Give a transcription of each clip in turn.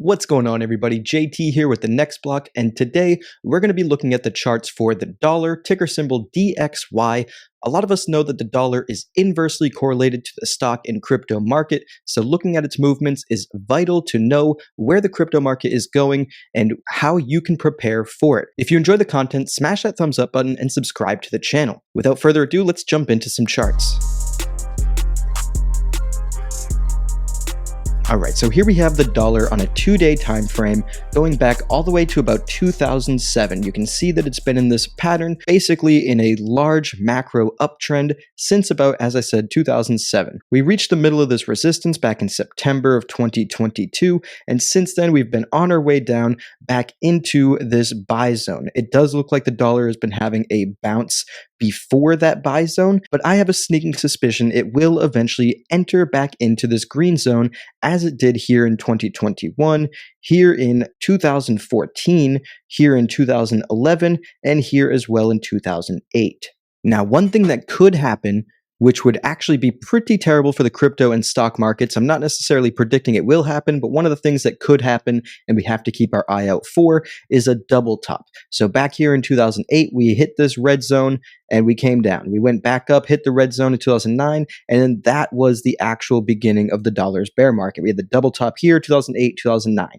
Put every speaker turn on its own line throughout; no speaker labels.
What's going on, everybody? JT here with the Next Block, and today we're going to be looking at the charts for the dollar, ticker symbol DXY. A lot of us know that the dollar is inversely correlated to the stock and crypto market, so looking at its movements is vital to know where the crypto market is going and how you can prepare for it. If you enjoy the content, smash that thumbs up button and subscribe to the channel. Without further ado, let's jump into some charts. Alright, so here we have the dollar on a 2-day time frame going back all the way to about 2007. You can see that it's been in this pattern, basically in a large macro uptrend since about, as I said, 2007. We reached the middle of this resistance back in September of 2022, and since then we've been on our way down back into this buy zone. It does look like the dollar has been having a bounce before that buy zone, but I have a sneaking suspicion it will eventually enter back into this green zone as it did here in 2021, here in 2014, here in 2011, and here as well in 2008. Now, one thing that could happen, which would actually be pretty terrible for the crypto and stock markets. I'm not necessarily predicting it will happen, but one of the things that could happen and we have to keep our eye out for is a double top. So back here in 2008, we hit this red zone and we came down. We went back up, hit the red zone in 2009, and then that was the actual beginning of the dollar's bear market. We had the double top here, 2008, 2009.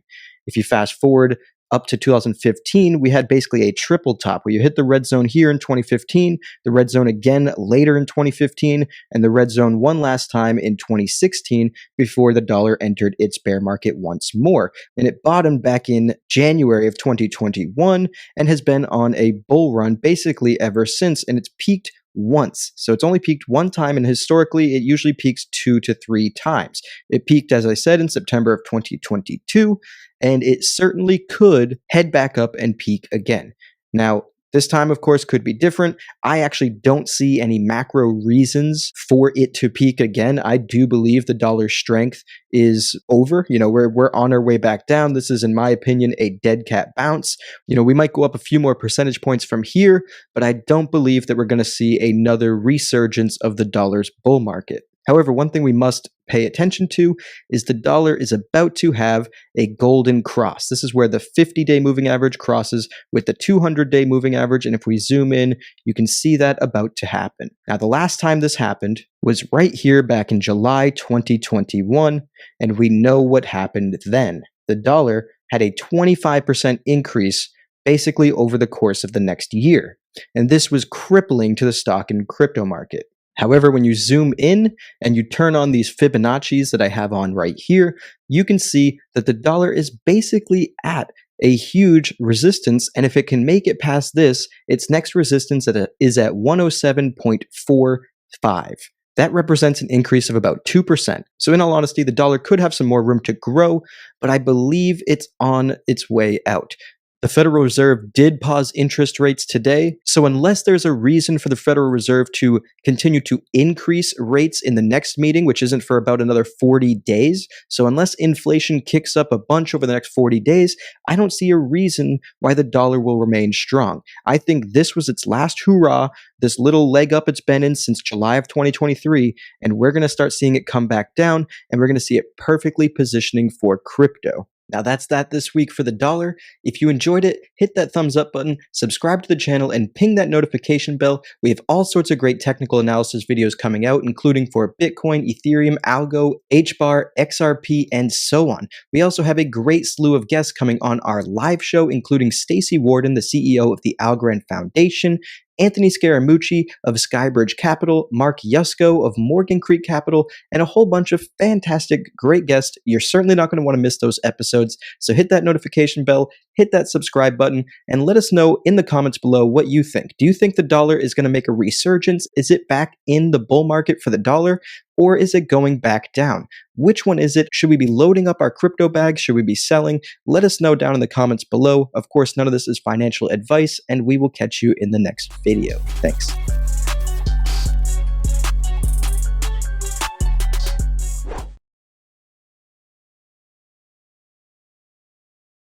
If you fast forward up to 2015, we had basically a triple top where you hit the red zone here in 2015, the red zone again later in 2015, and the red zone one last time in 2016 before the dollar entered its bear market once more. And it bottomed back in January of 2021 and has been on a bull run basically ever since, and it's peaked once. So it's only peaked one time, and historically it usually peaks 2 to 3 times. It peaked, as I said, in September of 2022, and it certainly could head back up and peak again. Now, this time, of course, could be different. I actually don't see any macro reasons for it to peak again. I do believe the dollar's strength is over. We're on our way back down. This is, in my opinion, a dead cat bounce. We might go up a few more percentage points from here, but I don't believe that we're going to see another resurgence of the dollar's bull market. However, one thing we must pay attention to is the dollar is about to have a golden cross. This is where the 50-day moving average crosses with the 200-day moving average, and if we zoom in, you can see that about to happen. Now, the last time this happened was right here back in July 2021, and we know what happened then. The dollar had a 25% increase basically over the course of the next year, and this was crippling to the stock and crypto market. However, when you zoom in and you turn on these Fibonacci's that I have on right here, you can see that the dollar is basically at a huge resistance, and if it can make it past this, its next resistance is at 107.45. That represents an increase of about 2%. So in all honesty, the dollar could have some more room to grow, but I believe it's on its way out. The Federal Reserve did pause interest rates today, so unless there's a reason for the Federal Reserve to continue to increase rates in the next meeting, which isn't for about another 40 days, so unless inflation kicks up a bunch over the next 40 days, I don't see a reason why the dollar will remain strong. I think this was its last hurrah, this little leg up it's been in since July of 2023, and we're going to start seeing it come back down, and we're going to see it perfectly positioning for crypto. Now that's that this week for the dollar. If you enjoyed it, hit that thumbs up button, subscribe to the channel, and ping that notification bell. We have all sorts of great technical analysis videos coming out, including for Bitcoin, Ethereum, Algo, HBAR, XRP, and so on. We also have a great slew of guests coming on our live show, including Stacey Warden, the CEO of the Algorand Foundation, Anthony Scaramucci of Skybridge Capital, Mark Yusko of Morgan Creek Capital, and a whole bunch of fantastic, great guests. You're certainly not going to want to miss those episodes, so hit that notification bell, hit that subscribe button, and let us know in the comments below what you think. Do you think the dollar is going to make a resurgence? Is it back in the bull market for the dollar? Or is it going back down? Which one is it? Should we be loading up our crypto bags? Should we be selling? Let us know down in the comments below. Of course, none of this is financial advice, and we will catch you in the next video. Thanks.